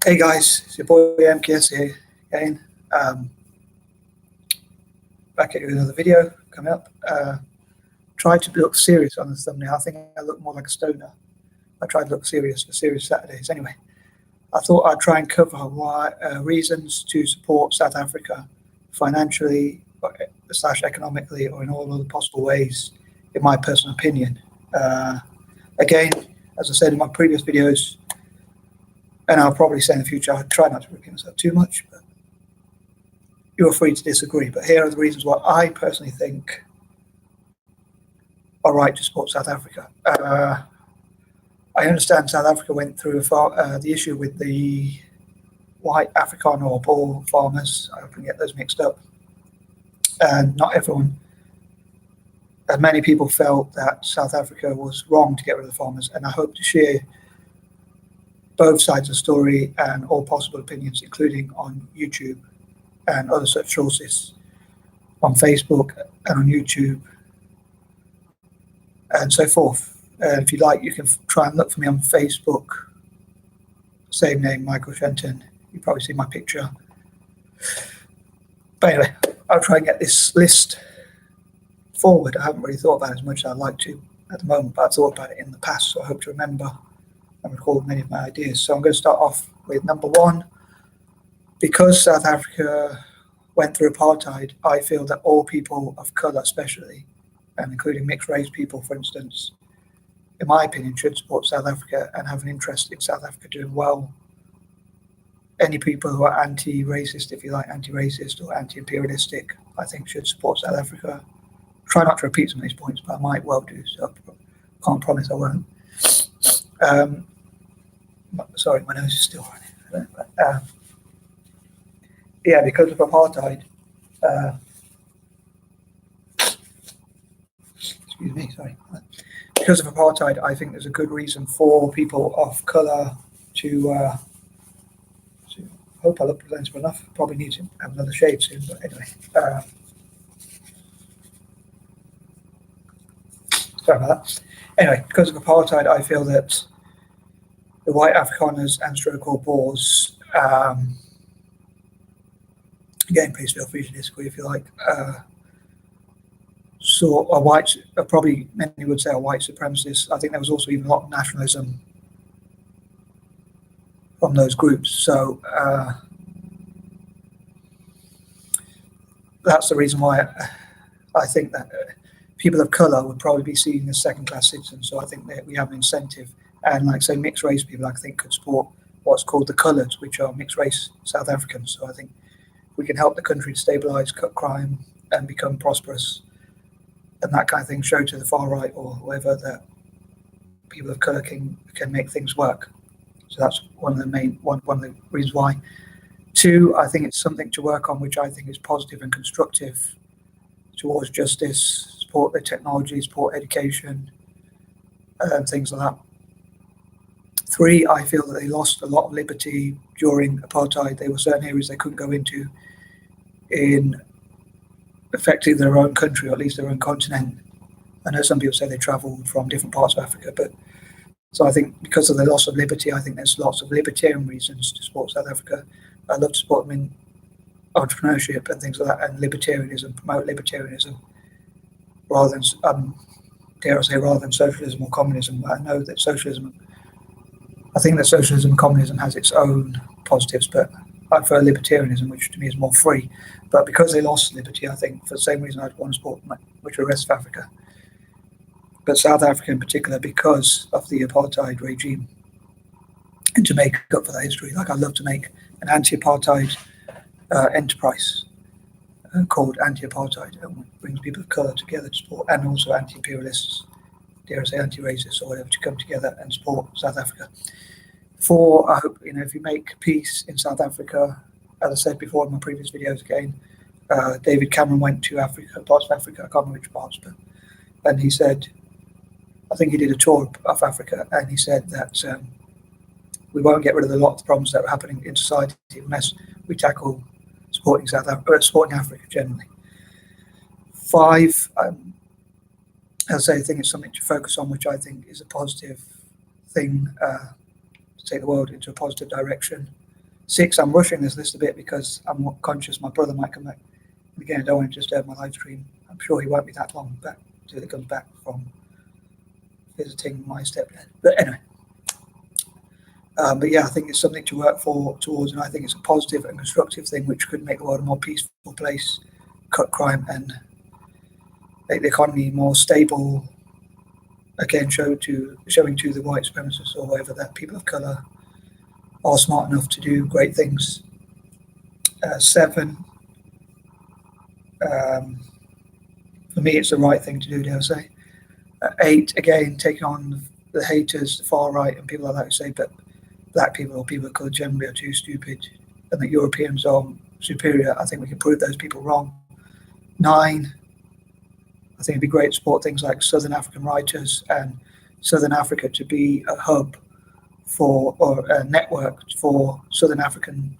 Hey guys, it's your boy MKS here again. Back at you with another video coming up. Tried to look serious on the thumbnail. I think I look more like a stoner. I tried to look serious for Serious Saturdays. Anyway, I thought I'd try and cover why reasons to support South Africa financially, / economically, or in all other possible ways, in my personal opinion. Again, as I said in my previous videos, and I'll probably say in the future, I try not to repeat myself too much, but you're free to disagree. But here are the reasons why I personally think are right to support South Africa. I understand South Africa went through the issue with the white Afrikaner or Boer farmers. I often get those mixed up. And not everyone, many people felt that South Africa was wrong to get rid of the farmers. And I hope to share both sides of the story and all possible opinions, including on YouTube and other such sources, on Facebook and on YouTube and so forth. If you like, you can try and look for me on Facebook, same name, Michael Shenton. You probably see my picture. But anyway, I'll try and get this list forward. I haven't really thought about it as much as I'd like to at the moment, but I've thought about it in the past, so I hope to remember and record many of my ideas. So I'm going to start off with number one. Because South Africa went through apartheid, I feel that all people of colour especially, and including mixed race people, for instance, in my opinion, should support South Africa and have an interest in South Africa doing well. Any people who are anti-racist, if you like, anti-racist or anti-imperialistic, I think should support South Africa. Try not to repeat some of these points, but I might well do, so I can't promise I won't. Sorry, my nose is still running. Yeah, because of apartheid, excuse me, sorry. Because of apartheid, I think there's a good reason for people of colour to hope I look presentable enough. Probably need to have another shave soon, but anyway. Sorry about that. Anyway, because of apartheid, I feel that the white Afrikaners and stroke Boers, again, please feel free to disagree if you like, so probably many would say a white supremacist. I think there was also even a lot of nationalism from those groups. So that's the reason why I think that people of colour would probably be seen as second-class citizens. So I think that we have an incentive. And like say mixed race people, I think could support what's called the colours, which are mixed race South Africans. So I think we can help the country to stabilise, cut crime, and become prosperous, and that kind of thing. Show to the far right or whoever that people of colour can make things work. So that's one of the reasons why. Two, I think it's something to work on, which I think is positive and constructive towards justice, support the technology, support education, and things like that. Three, I feel that they lost a lot of liberty during apartheid. There were certain areas they couldn't go into in effectively their own country, or at least their own continent. I know some people say they travelled from different parts of Africa, but so I think because of the loss of liberty, I think there's lots of libertarian reasons to support South Africa. I love to support them in entrepreneurship and things like that, and libertarianism, promote libertarianism, rather than, dare I say, rather than socialism or communism. I know that I think that socialism and communism has its own positives, but I prefer libertarianism, which to me is more free. But because they lost liberty, I think for the same reason I'd want to support which are the rest of Africa. But South Africa in particular, because of the apartheid regime, and to make up for that history, like I'd love to make an anti-apartheid enterprise called anti-apartheid, and brings people of colour together to support, and also anti-imperialists, dare I say anti-racists or whatever, to come together and support South Africa. Four, I hope, if you make peace in South Africa, as I said before in my previous videos again, David Cameron went to Africa, parts of Africa, I can't remember which parts, and he said, I think he did a tour of Africa, and he said that we won't get rid of a lot of the problems that are happening in society unless we tackle supporting Africa generally. Five, as I say, I think it's something to focus on, which I think is a positive thing to take the world into a positive direction. 6, I'm rushing this list a bit because I'm conscious my brother might come back. And again, I don't want to disturb my live stream. I'm sure he won't be that long back until he comes back from visiting my stepdad. But anyway, but yeah, I think it's something to work towards, and I think it's a positive and constructive thing which could make the world a more peaceful place, cut crime, and make the economy more stable. Again, showing to the white supremacists or whatever that people of colour are smart enough to do great things. 7, for me, it's the right thing to do, dare I say. 8, again, taking on the haters, the far right, and people like that who say, but black people or people of colour generally are too stupid and that Europeans are superior. I think we can prove those people wrong. 9, I think it'd be great to support things like Southern African writers and Southern Africa to be a hub for, or a network for Southern African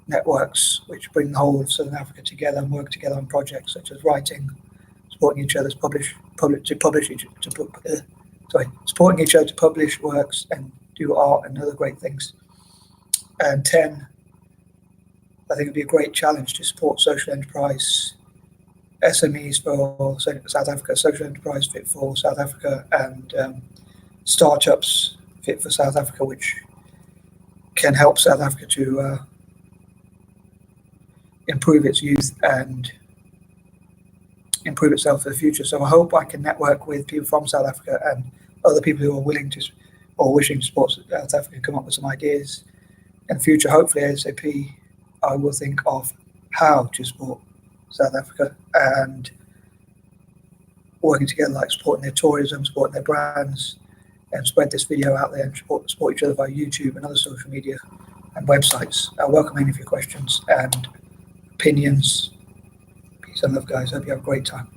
networks, which bring the whole of Southern Africa together and work together on projects such as writing, supporting each other to publish works and do art and other great things. And 10, I think it'd be a great challenge to support social enterprise SMEs for South Africa, social enterprise fit for South Africa, and startups fit for South Africa, which can help South Africa to improve its youth and improve itself for the future. So I hope I can network with people from South Africa and other people who are willing to or wishing to support South Africa, come up with some ideas. In the future, hopefully ASAP, I will think of how to support South Africa and working together, like supporting their tourism, supporting their brands, and spread this video out there and support each other via YouTube and other social media and websites. I welcome any of your questions and opinions. Peace and love, guys. Hope you have a great time.